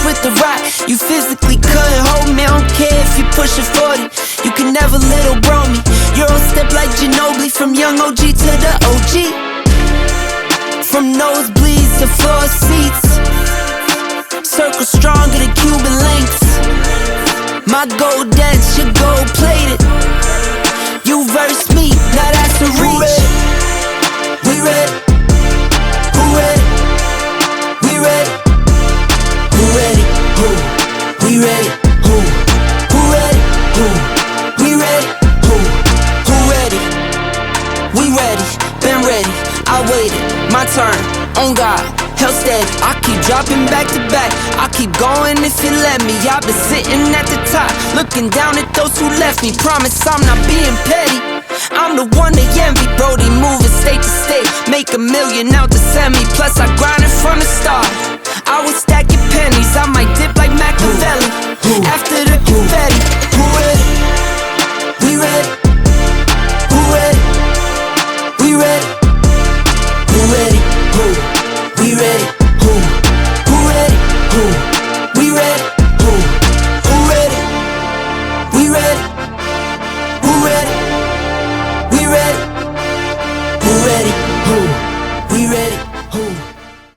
with the rock. You physically couldn't hold me, I don't care if you pushing 40. You can never little bro me. Euro step like Ginobili, from young OG to the OG. From nosebleeds to floor seats, circle stronger than Cuban links. My gold dance, your gold plated. You verse me, now that's a reach. We ready, who ready? We ready, who ready? Who? We ready, who? Who ready? Who? We ready, who? Who ready? We ready, been ready, I waited, my turn, on God, held steady. I keep dropping back to back, I keep going if you let me. I've been sitting at the top, looking down at those who left me. Promise I'm not being petty, I'm the one they envy. Brody moving state to state, make $1 million out to send me. Plus I grinded from the